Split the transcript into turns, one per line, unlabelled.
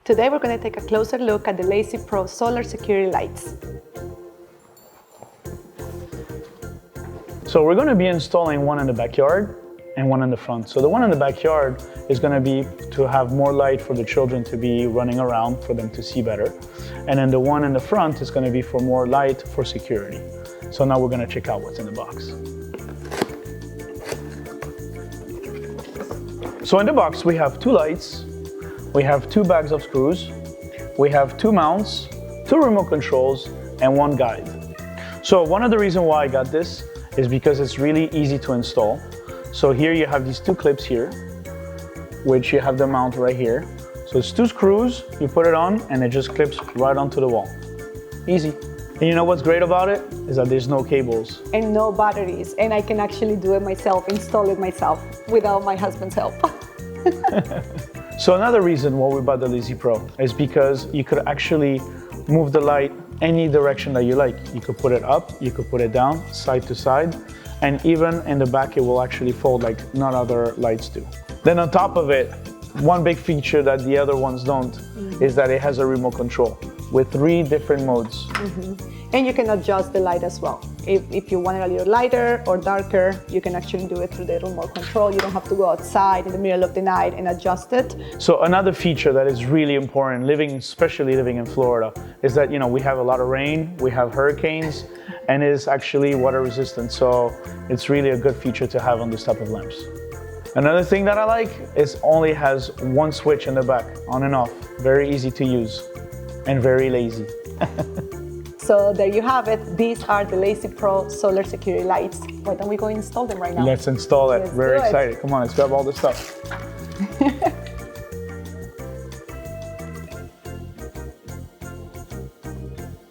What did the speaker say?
Today we're going to take a closer look at the Lazy Pro solar security lights.
So we're going to be installing one in the backyard and one in the front. So the one in the backyard is going to be to have more light for the children to be running around, for them to see better. And then the one in the front is going to be for more light for security. So now we're going to check out what's in the box. So in the box we have 2 lights, we have 2 bags of screws, we have 2 mounts, 2 remote controls, and 1 guide. So one of the reasons why I got this is because it's really easy to install. So here you have these 2 clips here, which you have the mount right here. So it's 2 screws, you put it on, and it just clips right onto the wall. Easy. And you know what's great about it? Is that there's no cables.
And no batteries, and I can actually do it myself, install it myself, without my husband's help.
So another reason why we bought the Lazy Pro is because you could actually move the light any direction that you like. You could put it up, you could put it down, side to side, and even in the back it will actually fold like none other lights do. Then on top of it, one big feature that the other ones don't is that it has a remote control with 3 different modes.
And you can adjust the light as well. If you want it a little lighter or darker, you can actually do it through the remote control. You don't have to go outside in the middle of the night and adjust it.
So another feature that is really important, especially living in Florida, is that we have a lot of rain, we have hurricanes, and it is actually water resistant. So it's really a good feature to have on this type of lamps. Another thing that I like is only has 1 switch in the back, on and off. Very easy to use and very lazy.
So there you have it. These are the Lazy Pro solar security lights. Why don't we go install them right now?
Let's install it.
Let's
Very
do it.
excited. Come on, let's grab all the stuff.